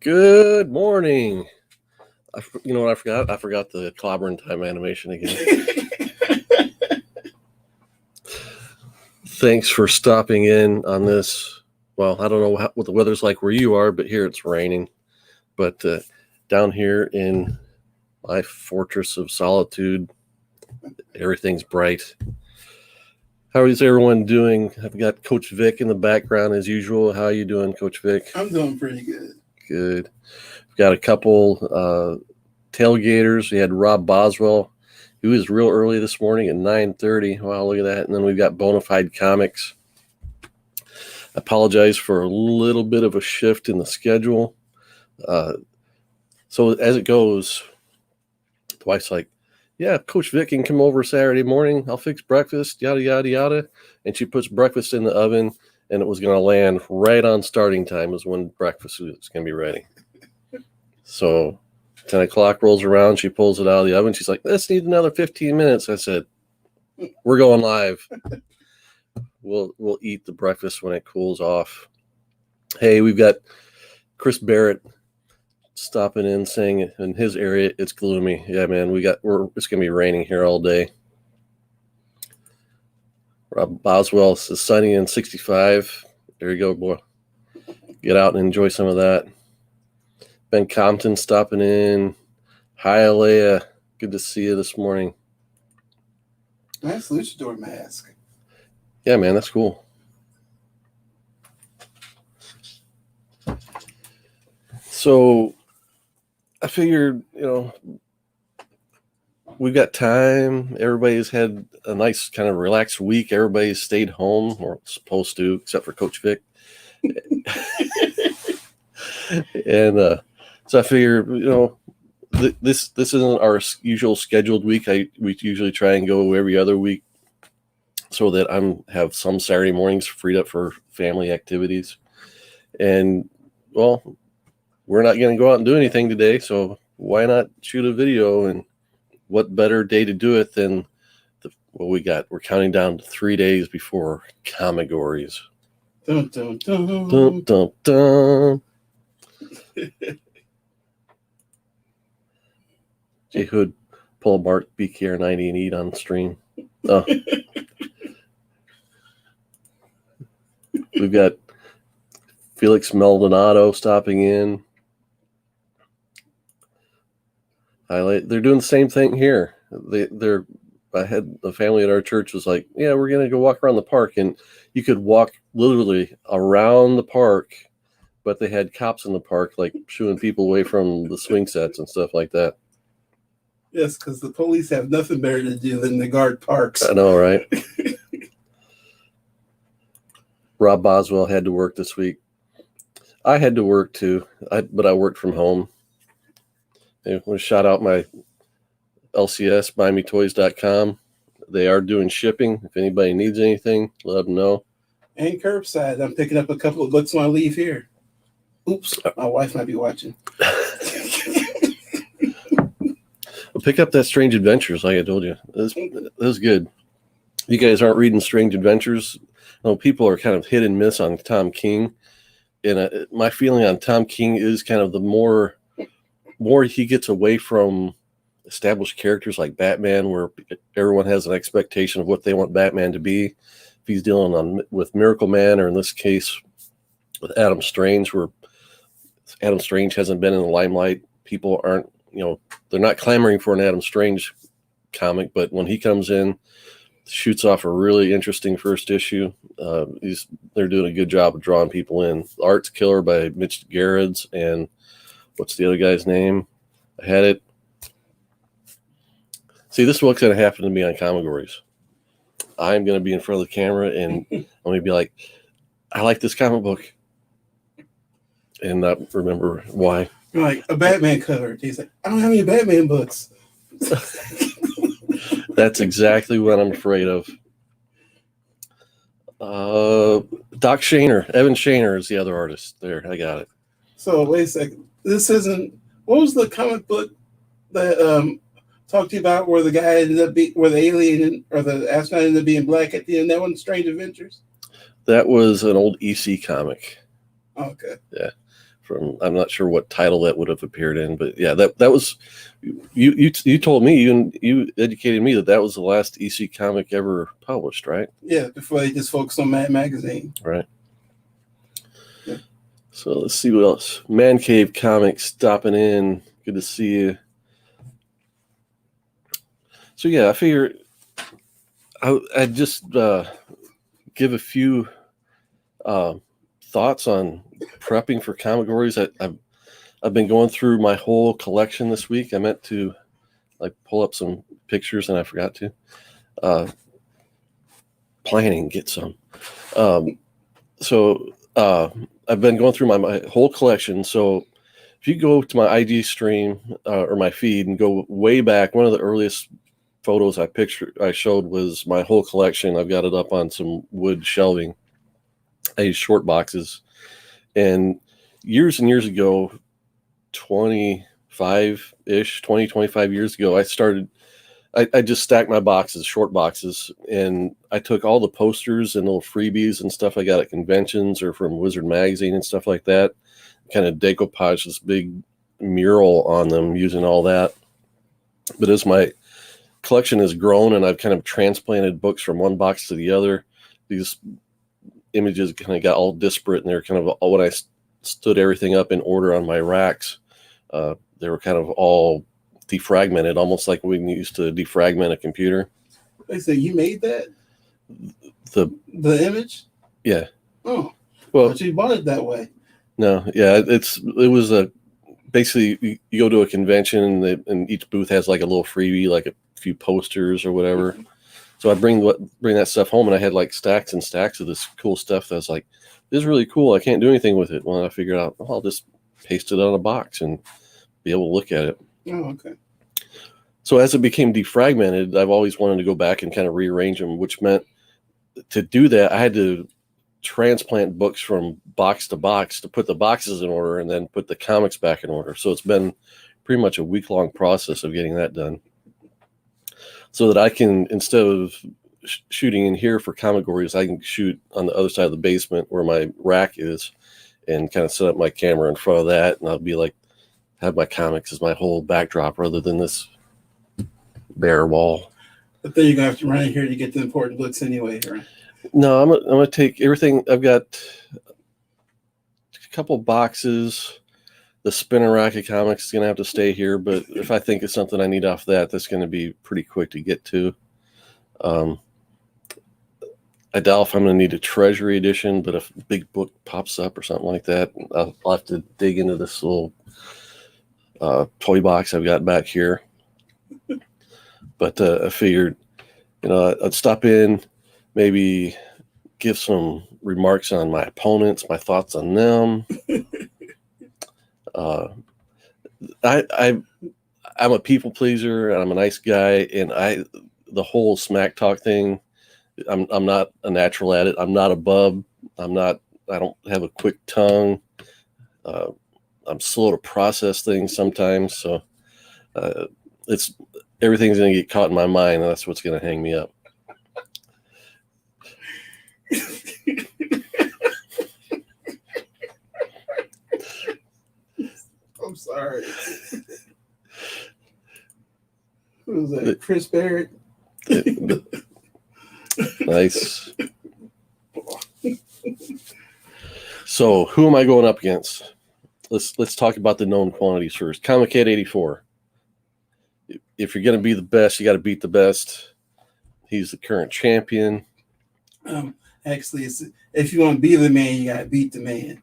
Good morning. You know what I forgot? I forgot the Clobberin time animation again. Thanks for stopping in on this. Well, I don't know what the weather's like where you are, but here it's raining. But down here in my fortress of solitude, everything's bright. How is everyone doing? I've got Coach Vic in the background as usual. How are you doing, Coach Vic? I'm doing pretty good. Good. We've got a couple tailgaters. We had Rob Boswell. He was real early this morning at 9:30. Wow, look at that. And then we've got Bonafide Comics. I apologize for a little bit of a shift in the schedule. So as it goes, the wife's like, yeah, Coach Vic can come over Saturday morning. I'll fix breakfast, yada, yada, yada. And she puts breakfast in the oven, and it was going to land right on starting time is when breakfast was going to be ready. So 10 o'clock rolls around. She pulls it out of the oven. She's like, this needs another 15 minutes. I said, we're going live. We'll eat the breakfast when it cools off. Hey, we've got Chris Barrett stopping in saying in his area it's gloomy. Yeah, man, it's gonna be raining here all day. Rob Boswell says sunny and 65. There you go, boy. Get out and enjoy some of that. Ben Compton stopping in. Hi, Alea. Good to see you this morning. Nice luchador mask. Yeah, man, that's cool. So I figured, we've got time. Everybody's had a nice kind of relaxed week. Everybody's stayed home, or supposed to, except for Coach Vic. And so I figured, this isn't our usual scheduled week. We usually try and go every other week so that have some Saturday mornings freed up for family activities. And, well, we're not going to go out and do anything today, so why not shoot a video? And what better day to do it than we're counting down to 3 days before Comicgories. Dun, dun, dun. Dun, dun, dun. J Hood, pull a Bart BKR90 and eat on stream. We've got Felix Maldonado stopping in. They're doing the same thing here. I had a family at our church was like, yeah, we're going to go walk around the park. And you could walk literally around the park, but they had cops in the park, like shooing people away from the swing sets and stuff like that. Yes, because the police have nothing better to do than to guard parks. I know, right? Rob Boswell had to work this week. I had to work too, but I worked from home. I want to shout out my LCS, buymettoys.com. They are doing shipping. If anybody needs anything, let them know. And curbside. I'm picking up a couple of books when I leave here. Oops, my wife might be watching. I'll pick up that Strange Adventures, like I told you. That was good. You guys aren't reading Strange Adventures. No, people are kind of hit and miss on Tom King. And my feeling on Tom King is kind of the more he gets away from established characters like Batman, where everyone has an expectation of what they want Batman to be. If he's dealing with Miracle Man, or in this case with Adam Strange, where Adam Strange hasn't been in the limelight, people aren't, they're not clamoring for an Adam Strange comic, but when he comes in, shoots off a really interesting first issue. They're doing a good job of drawing people in. The art's killer by Mitch Gerrits, and what's the other guy's name? I had it. See, this is what's going to happen to me on Comicgories. I'm going to be in front of the camera, and I'm going to be like, I like this comic book, and not remember why. Like a Batman cover. He's like, I don't have any Batman books. That's exactly what I'm afraid of. Doc Shaner, Evan Shaner is the other artist. There, I got it. So wait a second. This isn't. What was the comic book that talked to you about where the guy ended up where the alien or the astronaut ended up being black at the end? That one, Strange Adventures. That was an old EC comic. Okay. Yeah, from, I'm not sure what title that would have appeared in, but yeah, that was, you told me, you educated me that was the last EC comic ever published, right? Yeah, before they just focused on Mad Magazine. Right. Yeah. So let's see what else. Man Cave Comics stopping in. Good to see you. So yeah, I figure I'd just give a few thoughts on prepping for Comicgories. I've been going through my whole collection this week. I meant to pull up some pictures and I forgot to. Planning get some. So I've been going through my whole collection. So if you go to my IG stream or my feed and go way back, one of the earliest photos I showed was my whole collection. I've got it up on some wood shelving. I use short boxes, and years ago, 25 years ago, I just stacked my boxes, short boxes, and I took all the posters and little freebies and stuff I got at conventions or from Wizard Magazine and stuff like that, kind of decoupage this big mural on them using all that. But as my collection has grown and I've kind of transplanted books from one box to the other, these images kind of got all disparate, and they're kind of all, when I stood everything up in order on my racks, they were kind of all defragmented, almost like we used to defragment a computer. They say you made that? The image? Yeah. Oh, well, but you bought it that way. No, yeah, it was basically you go to a convention and each booth has like a little freebie, like a few posters or whatever. So I bring that stuff home, and I had like stacks and stacks of this cool stuff that's like, this is really cool. I can't do anything with it. Well, I figured out, I'll just paste it on a box and be able to look at it. Oh, okay. So as it became defragmented, I've always wanted to go back and kind of rearrange them, which meant to do that, I had to transplant books from box to box to put the boxes in order and then put the comics back in order. So it's been pretty much a week-long process of getting that done, so that I can, instead of shooting in here for Comicgories, I can shoot on the other side of the basement where my rack is and kind of set up my camera in front of that, and I'll be like, have my comics as my whole backdrop rather than this bare wall. But then you're gonna have to run in here to get the important books anyway, right? No, I'm gonna take everything. I've got a couple boxes. The spinner rack of comics is gonna have to stay here, but if I think of something I need off that's gonna be pretty quick to get to. I doubt if I'm gonna need a treasury edition, but if a big book pops up or something like that, I'll have to dig into this little toy box I've got back here. But I figured, I'd stop in, maybe give some remarks on my opponents, my thoughts on them. I'm a people pleaser, and I'm a nice guy, and the whole smack talk thing, I'm not a natural at it. I'm not a bub. I don't have a quick tongue. I'm slow to process things sometimes, so everything's going to get caught in my mind, and that's what's going to hang me up. I'm sorry. Who was that? Chris Barrett? Nice. So, who am I going up against? Let's talk about the known quantities first. Comic Cat 84. If you're going to be the best, you got to beat the best. He's the current champion. Actually, if you want to be the man, you got to beat the man.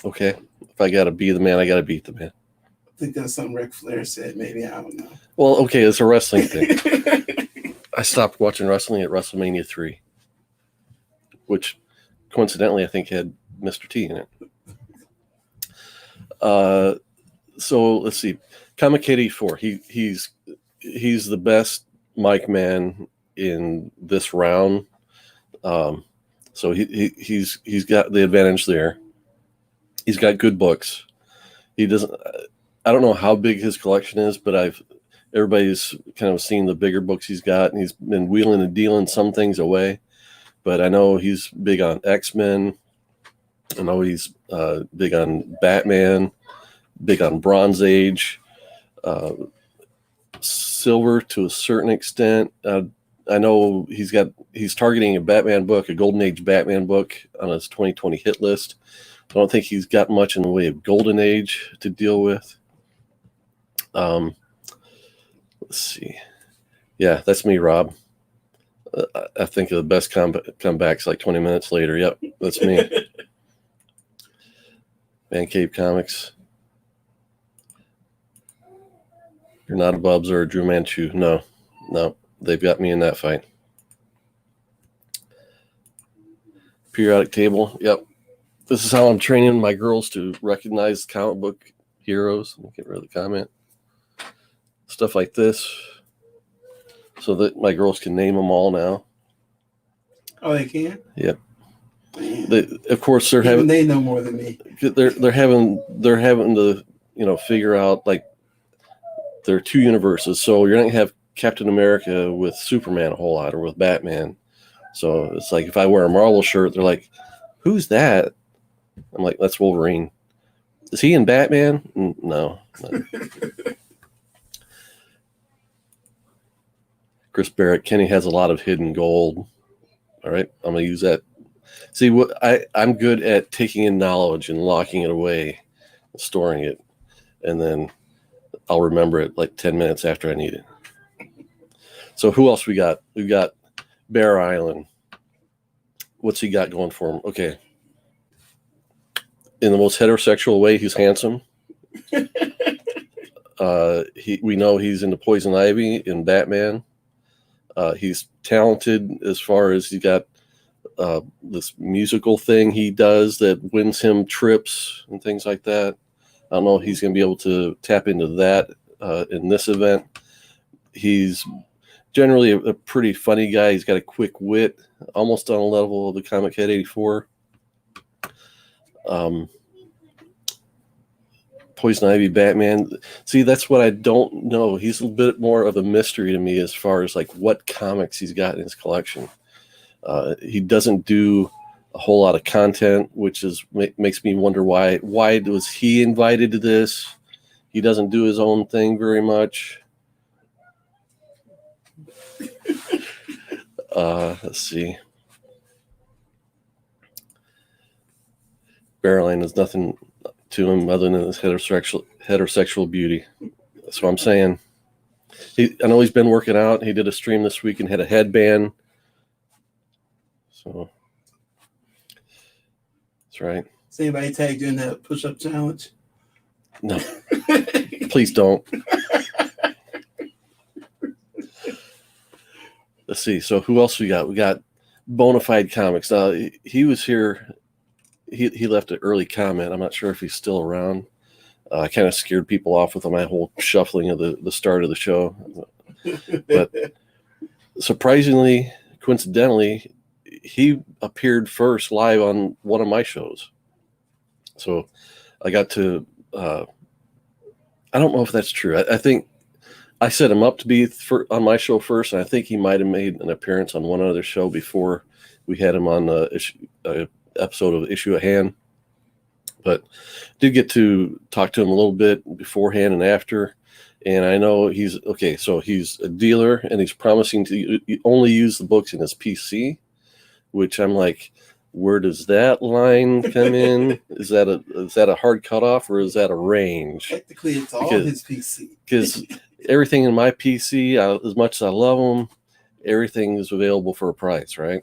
Okay. If I got to be the man, I got to beat the man. I think that's something Ric Flair said. Maybe, I don't know. Well, okay, it's a wrestling thing. I stopped watching wrestling at WrestleMania 3, which coincidentally I think had Mr. T in it. So let's see. Comic Cat 84. He's the best mic man in this round. So he's got the advantage there. He's got good books. He doesn't. I don't know how big his collection is, but everybody's kind of seen the bigger books he's got, and he's been wheeling and dealing some things away. But I know he's big on X-Men. I know he's big on Batman, big on Bronze Age, Silver to a certain extent. I know he's targeting a Batman book, a Golden Age Batman book on his 2020 hit list. I don't think he's got much in the way of Golden Age to deal with. Let's see. Yeah, that's me, Rob. I think of the best comebacks like 20 minutes later. Yep, that's me. Man Cave Comics. You're not a Bubs or a Drew Manchu. No, they've got me in that fight. Periodic table. Yep. This is how I'm training my girls to recognize comic book heroes. I can't really comment. Stuff like this, so that my girls can name them all now. Oh, they can? Yep. Of course, they're having. They know more than me. They're having to figure out like there are two universes, so you're not gonna have Captain America with Superman a whole lot or with Batman. So it's like if I wear a Marvel shirt, they're like, "Who's that?" I'm like, "That's Wolverine." Is he in Batman? No. Chris Barrett, Kenny has a lot of hidden gold. All right, I'm gonna use that. See, what I'm good at taking in knowledge and locking it away, storing it, and then I'll remember it like 10 minutes after I need it. So who else we got? We got Bear Island. What's he got going for him? Okay. In the most heterosexual way, he's handsome. We know he's into Poison Ivy in Batman. He's talented as far as he's got this musical thing he does that wins him trips and things like that. I don't know if he's going to be able to tap into that in this event. He's generally a pretty funny guy. He's got a quick wit, almost on a level of the Comic Head 84. Poison Ivy Batman. See, that's what I don't know. He's a bit more of a mystery to me as far as like what comics he's got in his collection. He doesn't do a whole lot of content, which makes me wonder why was he invited to this? He doesn't do his own thing very much. Let's see. Barreline is nothing to him other than his heterosexual beauty. That's what I'm saying. I know he's been working out. He did a stream this week and had a headband. So that's right. Has anybody tagged you in that push-up challenge? No. Please don't. Let's see. So who else we got? We got Bonafide Comics. Now he was here. He left an early comment. I'm not sure if he's still around. I kind of scared people off with my whole shuffling of the start of the show. But surprisingly, coincidentally, he appeared first live on one of my shows. So I got to, I don't know if that's true. I think I set him up to be on my show first, and I think he might have made an appearance on one other show before we had him on the episode of Issue at Hand. But did get to talk to him a little bit beforehand and after. And I know he's okay. So he's a dealer and he's promising to only use the books in his PC, which I'm like, where does that line come in? Is that a hard cutoff or is that a range? Technically, it's all his PC. Because everything in my PC, as much as I love them, everything is available for a price, right?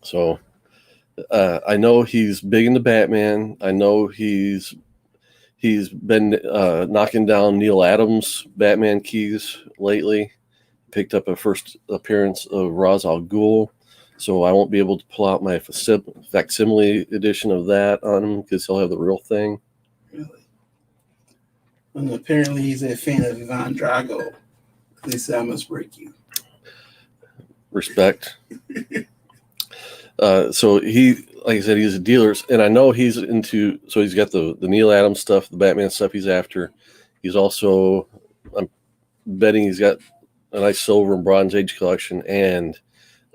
So I know he's big into Batman. I know he's been knocking down Neil Adams' Batman keys lately. Picked up a first appearance of Ra's al Ghul, so I won't be able to pull out my facsimile edition of that on him because he'll have the real thing. Really? And apparently he's a fan of Ivan Drago. At least I must break you. Respect. So he, like I said, he's a dealer, and I know he's into. So he's got the Neil Adams stuff, the Batman stuff he's after. He's also, I'm betting he's got a nice Silver and Bronze Age collection and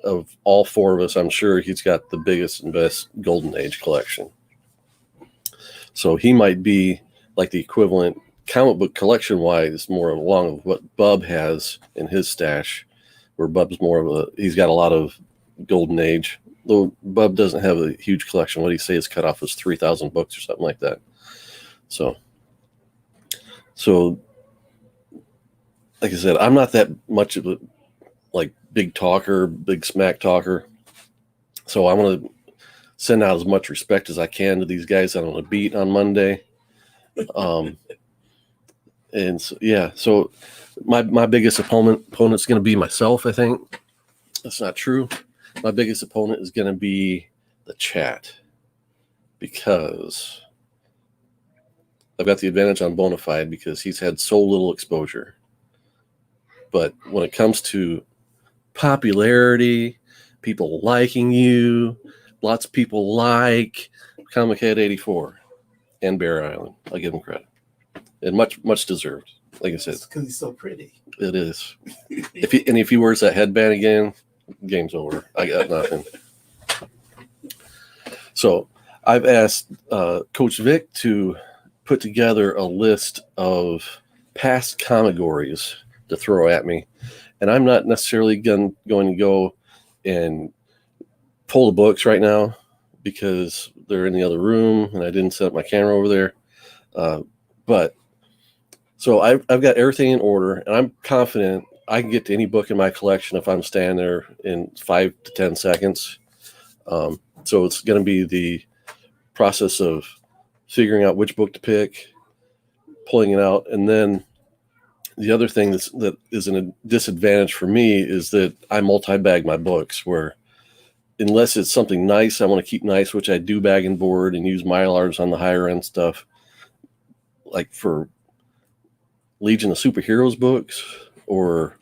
of all four of us, I'm sure he's got the biggest and best Golden Age collection. So he might be like the equivalent comic book collection wise, more along with what Bub has in his stash, where Bub's more of he's got a lot of Golden Age. Though Bub doesn't have a huge collection. What do you say his cutoff was 3,000 books or something like that. So like I said, I'm not that much of a like big talker, big smack talker. So I want to send out as much respect as I can to these guys out on the beat on Monday. And so, yeah, so my biggest opponent's going to be myself, I think. That's not true. My biggest opponent is going to be the chat, because I've got the advantage on Bonafide because he's had so little exposure. But when it comes to popularity, people liking you, lots of people like Comic Head 84 and Bear Island. I'll give him credit. And much deserved. Like I said. Because he's so pretty. It is. If he wears that headband again, game's over. I got nothing. So I've asked Coach Vic to put together a list of past Comicgories to throw at me. And I'm not necessarily going to go and pull the books right now because they're in the other room and I didn't set up my camera over there. But so I've got everything in order, and I'm confident I can get to any book in my collection if I'm standing there in 5 to 10 seconds. So it's going to be the process of figuring out which book to pick, pulling it out, and then the other thing that is a disadvantage for me is that I multi-bag my books, where unless it's something nice, I want to keep nice, which I do bag and board and use Mylars on the higher end stuff. Like for Legion of Superheroes books or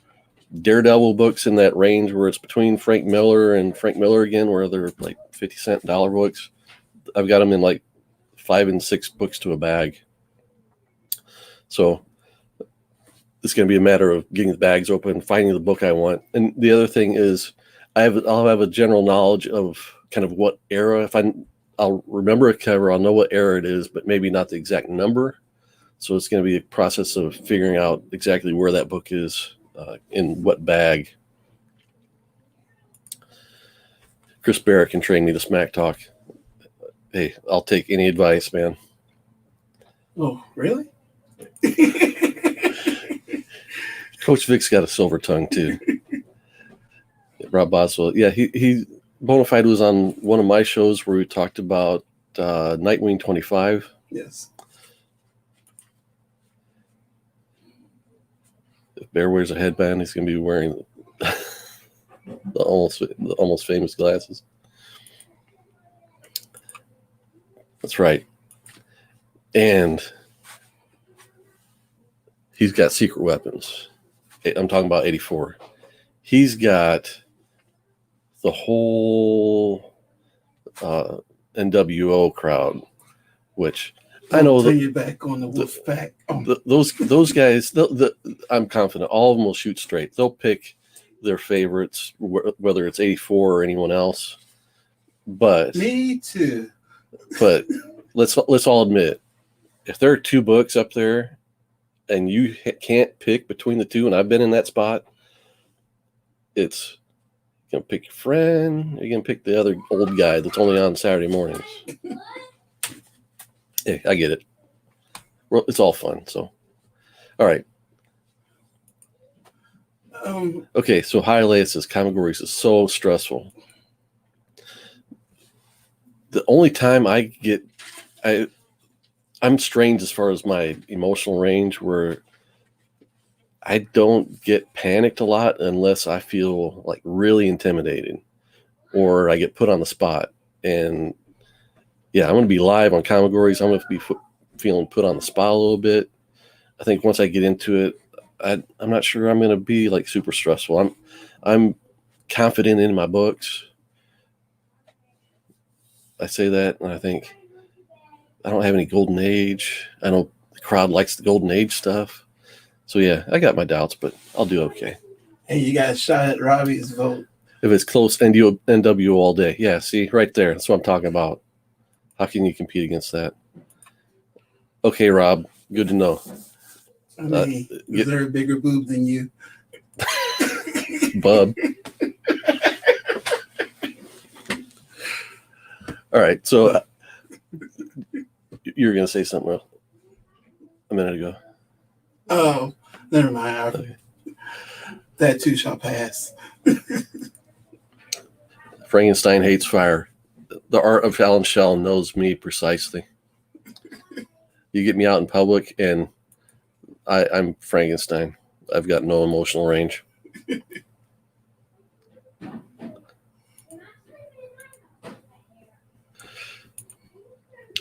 Daredevil books in that range where it's between Frank Miller and Frank Miller again, where they're like 50-cent dollar books. I've got them in like 5 and 6 books to a bag. So it's going to be a matter of getting the bags open, finding the book I want. And the other thing is I'll have a general knowledge of kind of what era. I'll remember a cover, I'll know what era it is, but maybe not the exact number. So it's going to be a process of figuring out exactly where that book is in what bag. Chris Barrett can train me to smack talk. Hey, I'll take any advice, man. Oh, really? Coach Vic's got a silver tongue too. Rob Boswell. Yeah, he Bonafide was on one of my shows where we talked about Nightwing 25. Yes. If Bear wears a headband, he's going to be wearing the almost famous glasses. That's right. And he's got secret weapons. I'm talking about 84. He's got the whole NWO crowd, which I know turn your back on the wolf pack. Those guys, I'm confident all of them will shoot straight. They'll pick their favorites, whether it's 84 or anyone else. But me too. But let's all admit, if there are 2 books up there and you can't pick between the 2, and I've been in that spot, it's you're gonna pick your friend, you're gonna pick the other old guy that's only on Saturday mornings. Hey, I get it. Well, it's all fun. So, all right. Okay, so Hialeah says Comicgories is so stressful. The only time I'm strange as far as my emotional range, where I don't get panicked a lot unless I feel like really intimidated or I get put on the spot. And yeah, I'm going to be live on Comicgories. I'm going to be feeling put on the spot a little bit. I think once I get into it, I'm not sure I'm going to be like super stressful. I'm confident in my books. I say that, and I think I don't have any Golden Age. I know the crowd likes the Golden Age stuff. So yeah, I got my doubts, but I'll do okay. Hey, you got a shot at Robbie's vote. If it's close, NW all day. Yeah, see, right there. That's what I'm talking about. How can you compete against that? Okay, Rob, good to know. I mean, is there a bigger boob than you? Bub. All right, so you were going to say something else a minute ago. Oh, never mind. Okay. That too shall pass. Frankenstein hates fire. The art of Alan Shell knows me precisely. You get me out in public, and I'm Frankenstein. I've got no emotional range.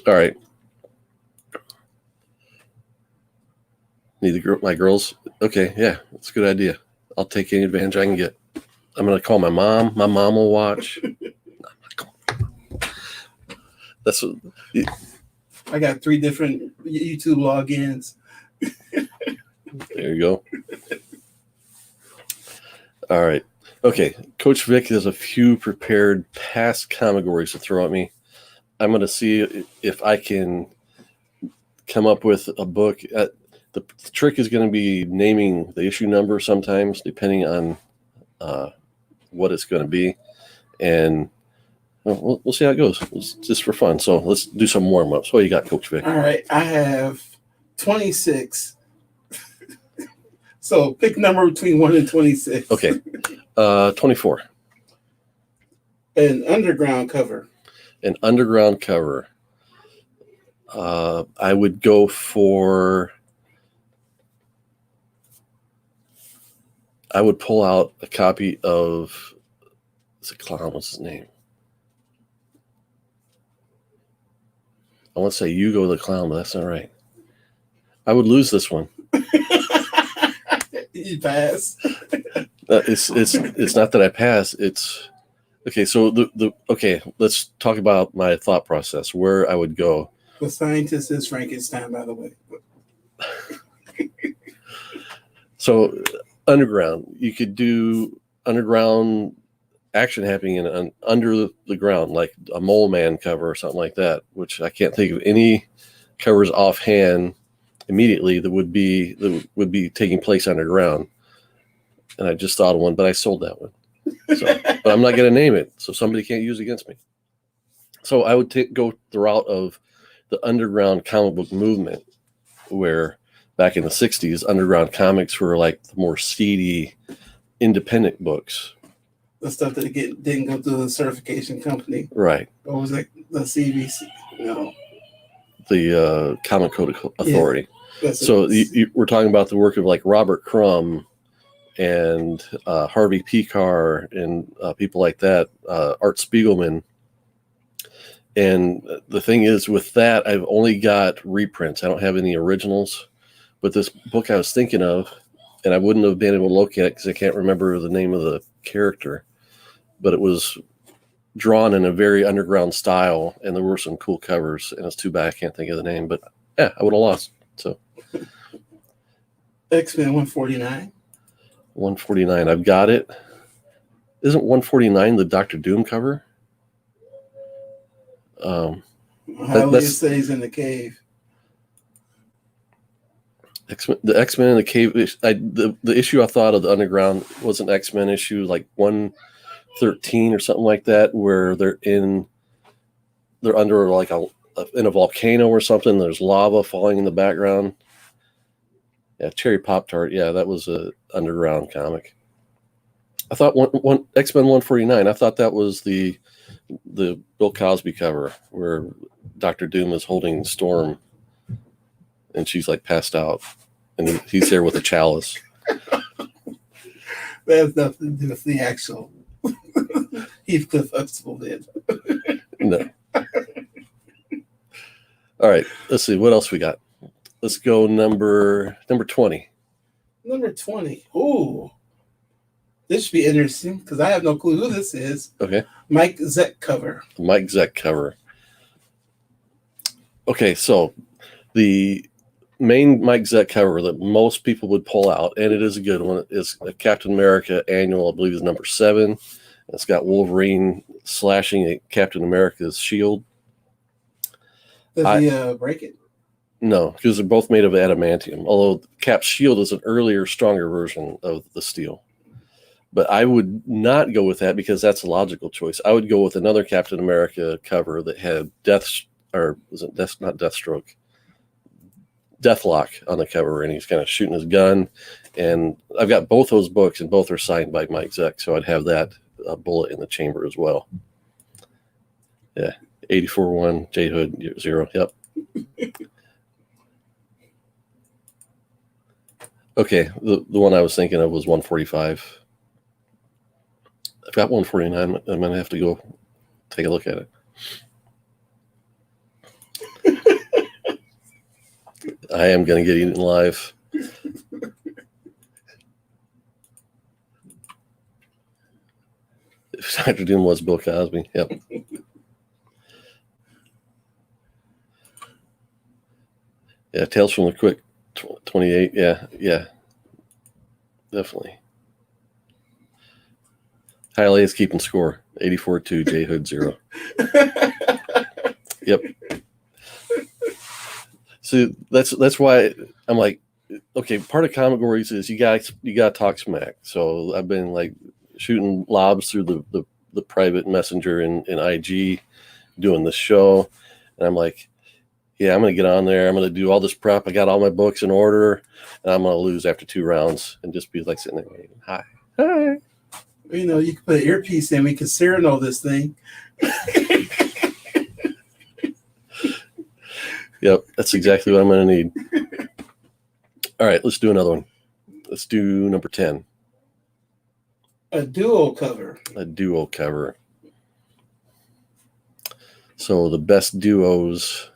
All right. Need my girls? Okay, yeah, that's a good idea. I'll take any advantage I can get. I'm going to call my mom. My mom will watch. That's what. I got 3 different YouTube logins. There you go. All right. Okay. Coach Vic has a few prepared past Comicgories to throw at me. I'm going to see if I can come up with a book. The trick is going to be naming the issue number sometimes, depending on what it's going to be. And we'll see how it goes. It's just for fun. So let's do some warm-ups. What you got, Coach Vic? All right. I have 26. So pick a number between 1 and 26. Okay. 24. An underground cover. An underground cover. I would go for... I would pull out a copy of... It's a clown. What's his name? I want to say Hugo the Clown, but that's not right. I would lose this one. You pass. It's not that I pass. It's okay. So okay. Let's talk about my thought process. Where I would go. The scientist is Frankenstein, by the way. So underground, you could do underground action happening under the ground, like a Mole Man cover or something like that. Which I can't think of any covers offhand immediately that would be taking place underground. And I just thought of one, but I sold that one. So, but I'm not going to name it, so somebody can't use it against me. So I would go the route of the underground comic book movement, where back in the 60s, underground comics were like the more seedy, independent books. The stuff that didn't go through the certification company. Right. What was it? The CBC? No. The Comic Code Authority. Yeah, so we're talking about the work of like Robert Crumb and Harvey Pekar and people like that, Art Spiegelman. And the thing is, with that, I've only got reprints. I don't have any originals. But this book I was thinking of, and I wouldn't have been able to locate it because I can't remember the name of the character, but it was drawn in a very underground style, and there were some cool covers, and it's too bad I can't think of the name, but yeah, I would have lost. So X-Men 149. 149, I've got it. Isn't 149 the Doctor Doom cover? Highly stays in the cave. The X-Men in the cave. The issue I thought of the underground was an X-Men issue, like 113 or something like that, where they're under like in a volcano or something. There's lava falling in the background. Yeah, Cherry Pop-Tart. Yeah, that was a underground comic. I thought one X-Men 149. I thought that was the Bill Cosby cover where Dr. Doom is holding Storm, and she's like passed out, and he's there with a chalice. That has nothing to do with the actual Heathcliff Huxtable did. No. All right, let's see what else we got. Let's go number 20. Number 20. Ooh. This should be interesting because I have no clue who this is. Okay. Mike Zeck cover. Mike Zeck cover. Okay, so the main Mike Zeck cover that most people would pull out, and it is a good one, is a Captain America annual, I believe is number 7. And It's got Wolverine slashing at Captain America's shield. Does he break it? No, because they're both made of adamantium. Although Cap's shield is an earlier, stronger version of the steel. But I would not go with that because that's a logical choice. I would go with another Captain America cover that had not Deathstroke, Deathlock on the cover, and he's kind of shooting his gun. And I've got both those books, and both are signed by Mike Zeck, so I'd have that bullet in the chamber as well. Yeah, 84-1, J Hood 0. Yep. Okay, the one I was thinking of was 145. I've got 149. I'm going to have to go take a look at it. I am going to get eaten live. If Dr. Doom was Bill Cosby. Yep. Yeah, Tales from the Crypt 28. Yeah. Definitely. Highlight is keeping score. 84-2, J Hood 0. Yep. So that's why I'm like, okay, part of Comicgories is you got to talk smack. So I've been like shooting lobs through the private messenger in IG, doing this show, and I'm like, yeah, I'm gonna get on there. I'm gonna do all this prep. I got all my books in order, and I'm gonna lose after 2 rounds and just be like sitting there going, hi. You know, you can put an earpiece in. We can Cyrano this thing. Yep, that's exactly what I'm going to need. All right, let's do another one. Let's do number 10. A duo cover. A duo cover. So the best duos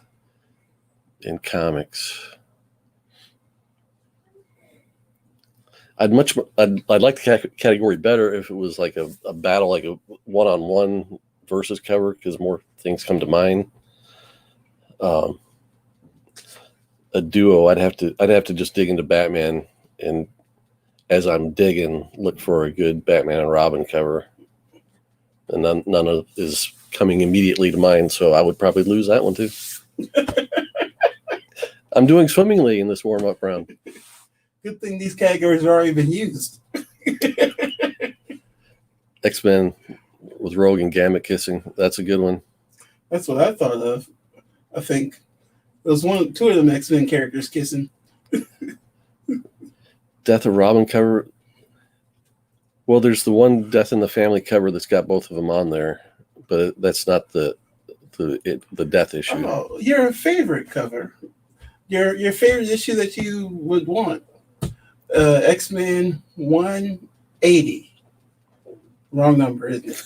in comics. I'd like the category better if it was like a battle, like a one-on-one versus cover, because more things come to mind. A duo, I'd have to just dig into Batman, and as I'm digging, look for a good Batman and Robin cover, and none of is coming immediately to mind, so I would probably lose that one too. I'm doing swimmingly in this warm-up round. Good thing these categories have already been used. X-Men with Rogue and Gambit kissing. That's a good one. That's what I thought of. I think there was two of them X-Men characters kissing. Death of Robin cover. Well, there's the one Death in the Family cover that's got both of them on there, but that's not the death issue. Oh, your favorite cover. Your favorite issue that you would want. X-Men 180. Wrong number, isn't it?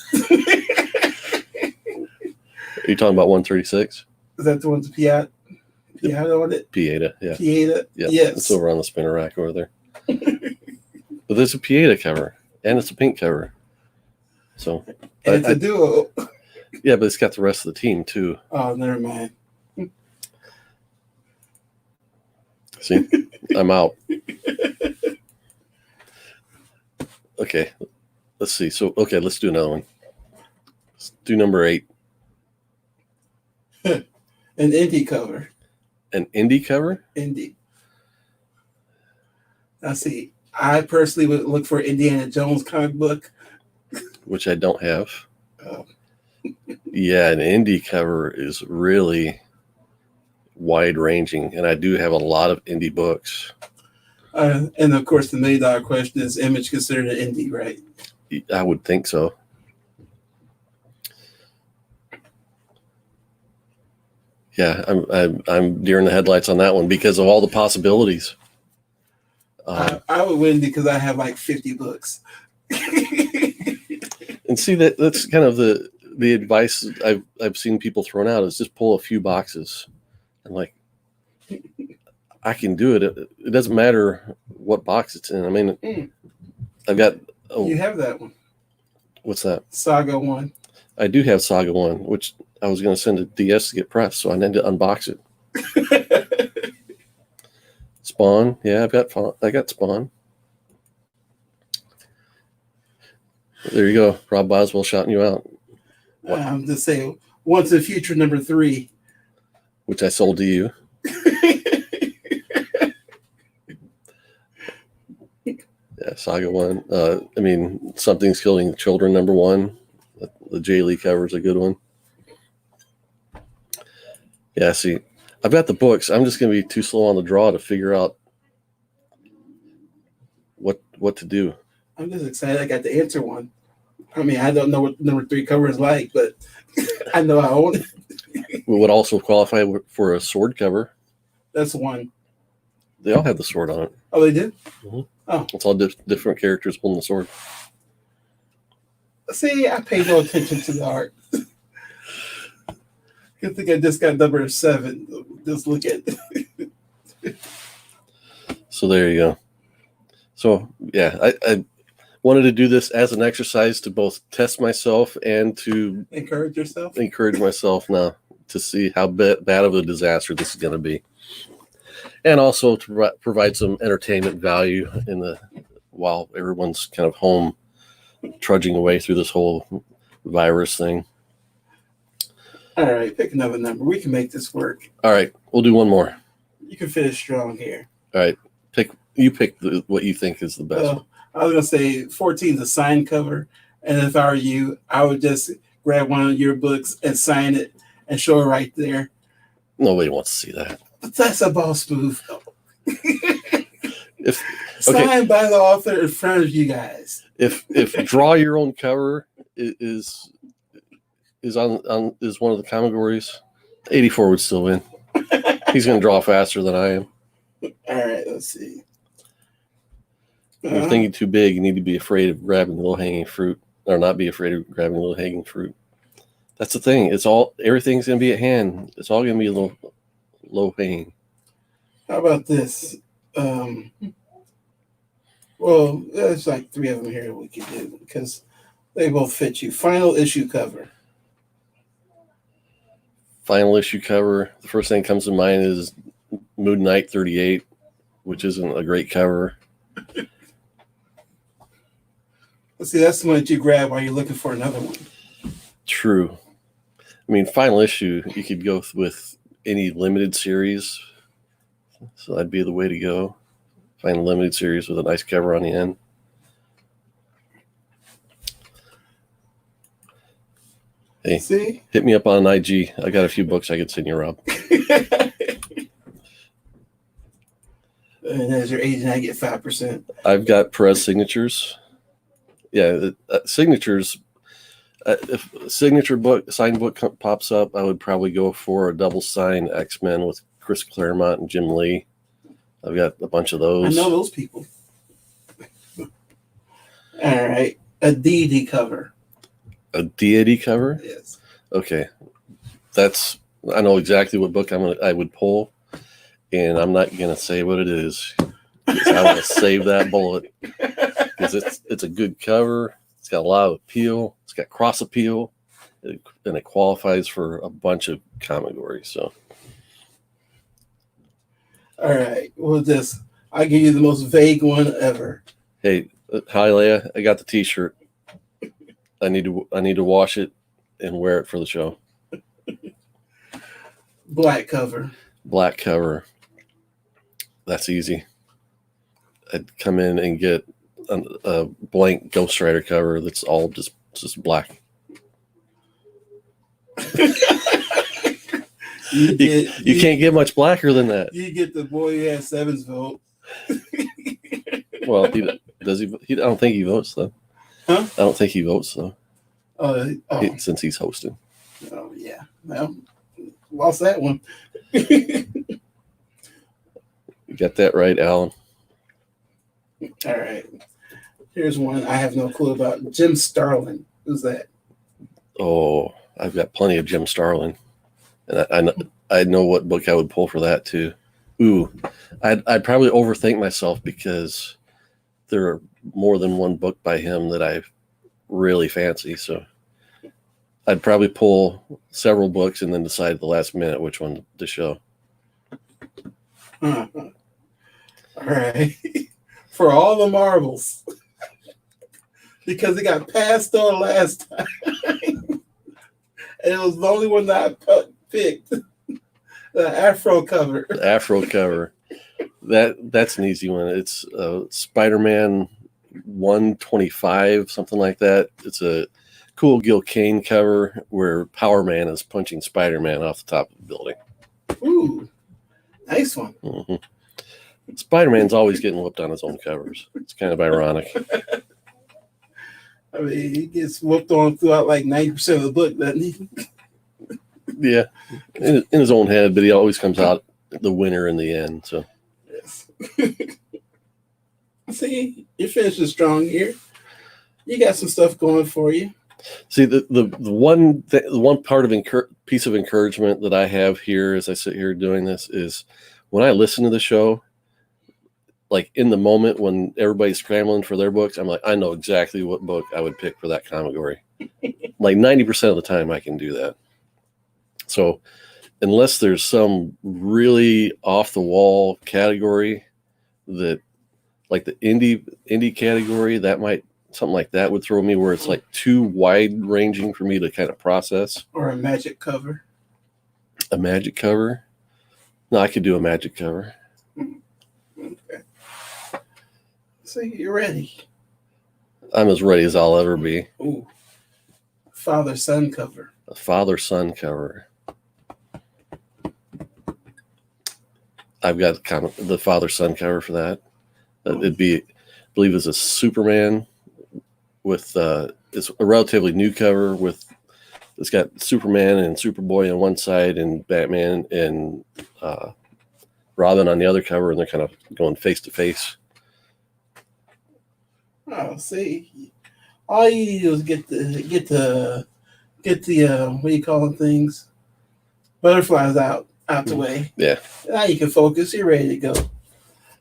Are you talking about 136? Is that the one with Pieta on it? Pieta, yeah. Pieta, yeah. Yes. It's over on the spinner rack over there. But there's a Pieta cover, and it's a pink cover. So, and it's a duo. Yeah, but it's got the rest of the team, too. Oh, never mind. See? I'm out. Okay. Let's see. So, okay, let's do another one. Let's do number 8. An indie cover. An indie cover? Indie. Now, see, I personally would look for Indiana Jones comic book. Which I don't have. Oh. Yeah, an indie cover is really wide-ranging, and I do have a lot of indie books. And, of course, the $1 million question is Image considered an indie, right? I would think so. Yeah, I'm deer in the headlights on that one because of all the possibilities. I would win because I have like 50 books. And see, that's kind of the advice I've seen people thrown out is just pull a few boxes. I'm like, I can do it. It doesn't matter what box it's in. I mean, I've got. Oh, you have that one. What's that? Saga 1. I do have Saga 1, which I was going to send to DS to get pressed, so I need to unbox it. Spawn, yeah, I got Spawn. There you go. Rob Boswell shouting you out. I'm just saying, Once in the Future #3. Which I sold to you. Yeah, Saga 1. Something's Killing the Children #1. The Jay Lee cover is a good one. Yeah, see, I've got the books. I'm just going to be too slow on the draw to figure out what to do. I'm just excited I got the answer one. I mean, I don't know what #3 cover is like, but I know I own it. We would also qualify for a sword cover. That's one. They all have the sword on it. Oh, they did? Mm-hmm. Oh. It's all different characters holding the sword. See, I pay no attention to the art. I think I just got #7. Just look at it. So there you go. So, yeah, I wanted to do this as an exercise to both test myself and to encourage yourself. Encourage myself now to see how bad of a disaster this is going to be. And also to provide some entertainment value while everyone's kind of home trudging away through this whole virus thing. All right, pick another number. We can make this work. All right, we'll do one more. You can finish strong here. All right, pick what you think is the best. I was going to say 14 is a signed cover. And if I were you, I would just grab one of your books and sign it and show it right there. Nobody wants to see that. But that's a boss move. Signed by the author in front of you guys. If draw your own cover is one of the Comicgories, 84 would still win. He's going to draw faster than I am. All right, let's see. You're thinking too big. You need to be afraid of grabbing the low-hanging fruit, or not be afraid of grabbing the low-hanging fruit. That's the thing. Everything's going to be at hand. It's all going to be a little low-hanging. How about this? Well, there's like 3 of them here we can do because they both fit you. Final issue cover. Final issue cover. The first thing that comes to mind is Moon Knight 38, which isn't a great cover. See, that's the one that you grab while you're looking for another one. True. I mean, final issue, you could go with any limited series. So that'd be the way to go. Find a limited series with a nice cover on the end. Hey, see? Hit me up on IG. I got a few books I could send you, Rob. And as your agent, I get 5%. I've got Perez signatures. Yeah, signatures. If a signed book pops up, I would probably go for a double signed X-Men with Chris Claremont and Jim Lee. I've got a bunch of those. I know those people. All right, a deity cover. A deity cover? Yes. Okay, I know exactly what book I would pull, and I'm not gonna say what it is. I want to save that bullet because it's a good cover. It's got a lot of appeal. It's got cross appeal, and it qualifies for a bunch of Comicgories. So, all right, I'll give you the most vague one ever. Hey, hi Leia, I got the T-shirt. I need to wash it and wear it for the show. Black cover. Black cover. That's easy. I'd come in and get a blank Ghost Rider cover that's all just black. You can't get much blacker than that. You get the boy who has 7's vote. Well, does he? I don't think he votes though. Huh? I don't think he votes though. Since he's hosting. Oh yeah. Well, lost that one. You got that right, Alan. All right. Here's one I have no clue about. Jim Starlin. Who's that? Oh, I've got plenty of Jim Starlin, and I know what book I would pull for that too. Ooh, I'd probably overthink myself because there are more than one book by him that I really fancy. So I'd probably pull several books and then decide at the last minute which one to show. All right. For all the marbles. because it got passed on last time. And it was the only one that I picked. The Afro cover. The Afro cover. That's an easy one. It's Spider-Man 125, something like that. It's a cool Gil Kane cover where Power Man is punching Spider-Man off the top of the building. Ooh, nice one. Mm-hmm. Spider-Man's always getting whooped on his own covers. It's kind of ironic. I mean, he gets whooped on throughout like 90% of the book, doesn't he? Yeah, in his own head, but he always comes out the winner in the end. So, yes. See, you're finishing strong here. You got some stuff going for you. see the one part of piece of encouragement that I have here as I sit here doing this is when I listen to the show, like in the moment when everybody's scrambling for their books, I'm like, I know exactly what book I would pick for that comigory. Like 90% of the time I can do that. So unless there's some really off the wall category that like the indie category, that might something like that would throw me where it's like too wide ranging for me to kind of process. Or a magic cover. A magic cover? No, I could do a magic cover. Okay. So you're ready. I'm as ready as I'll ever be. Ooh. Father-son cover. A father-son cover. I've got the father-son cover for that. It'd be, I believe it's a Superman with, it's a relatively new cover with, it's got Superman and Superboy on one side and Batman and Robin on the other cover, and they're kind of going face to face. Oh, see, all you need is get the what do you call them things? Butterflies out the way. Yeah. Now you can focus. You're ready to go.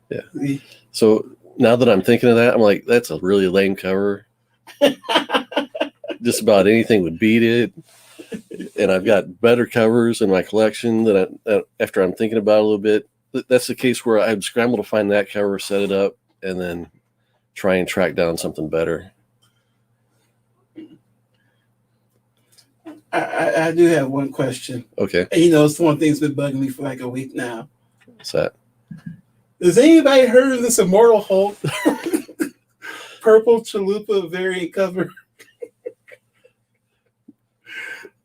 Yeah. See? So now that I'm thinking of that, I'm like, that's a really lame cover. Just about anything would beat it. And I've got better covers in my collection that after I'm thinking about it a little bit. That's the case where I'd scramble to find that cover, set it up, and then try and track down something better. I do have one question. Okay. And it's one thing's been bugging me for like a week now. What's that? Has anybody heard of this Immortal Hulk purple chalupa variant cover?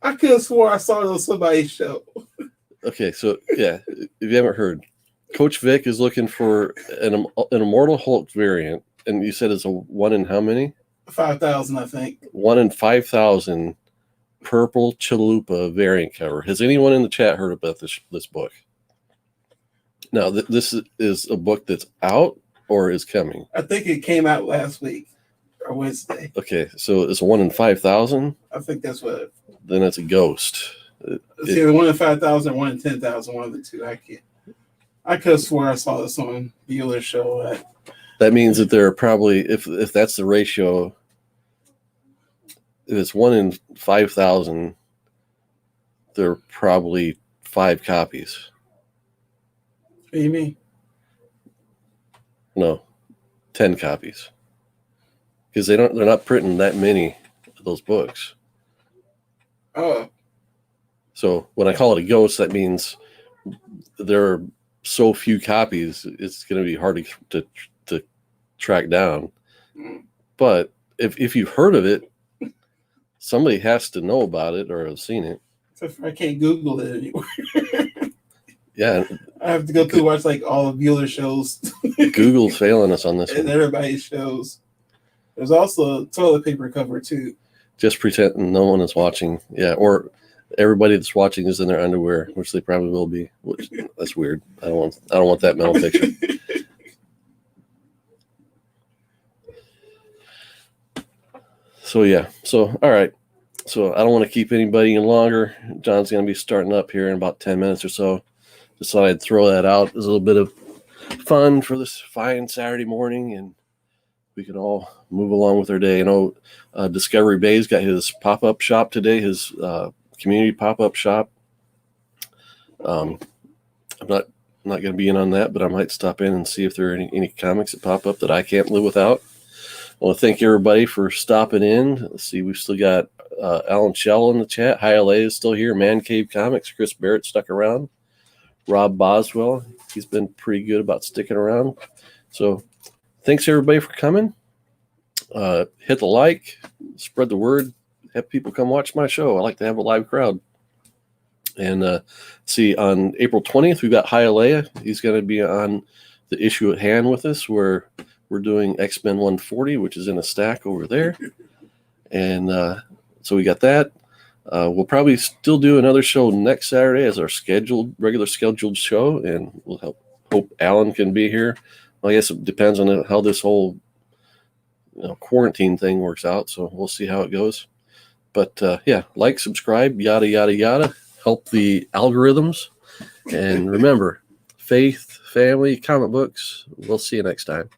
I could have swore I saw it on somebody's show. Okay, so yeah, if you haven't heard, Coach Vic is looking for an Immortal Hulk variant, and you said it's a 1 in how many? 5,000, I think. 1 in 5,000 purple chalupa variant cover. Has anyone in the chat heard about this book? Now, this is a book that's out or is coming? I think it came out last week or Wednesday. Okay, so it's a 1 in 5,000? I think that's what. Then it's a ghost. It's either 1 in 5,000 or 1 in 10,000, one of the two. I could have swore I saw this on Bueller's show. That means that there are probably, if that's the ratio, if it's 1 in 5,000, there are probably 5 copies. What do you mean? No, 10 copies. Because they're not printing that many of those books. Oh. So when I call it a ghost, that means there are so few copies, it's going to be hard to track down. But if you've heard of it, somebody has to know about it or have seen it. Except for I can't Google it anymore. Yeah. I have to go through watch like all of Bueller's shows. Google's failing us on this and one. Everybody's shows. There's also a toilet paper cover too. Just pretending no one is watching. Yeah, or everybody that's watching is in their underwear, which they probably will be. Which, that's weird. I don't want that mental picture. So yeah. So all right. So I don't want to keep anybody any longer. John's going to be starting up here in about 10 minutes or so. Just thought I'd throw that out as a little bit of fun for this fine Saturday morning, and we can all move along with our day. Discovery Bay's got his pop-up shop today, his community pop-up shop. I'm not going to be in on that, but I might stop in and see if there are any comics that pop up that I can't live without. I want to thank everybody for stopping in. Let's see, we've still got Alan Shell in the chat. Hi, LA is still here. Man Cave Comics. Chris Barrett stuck around. Rob Boswell, he's been pretty good about sticking around. So thanks everybody for coming. Hit the like, spread the word, have people come watch my show. I like to have a live crowd. And see, on April 20th, we've got Hialeah. He's going to be on the issue at hand with us, where we're doing X-Men 140, which is in a stack over there. And so we got that. We'll probably still do another show next Saturday as our regular scheduled show, and we'll hope Alan can be here. Well, I guess it depends on how this whole quarantine thing works out, so we'll see how it goes. But yeah, like, subscribe, yada yada yada. Help the algorithms, and remember, faith, family, comic books. We'll see you next time.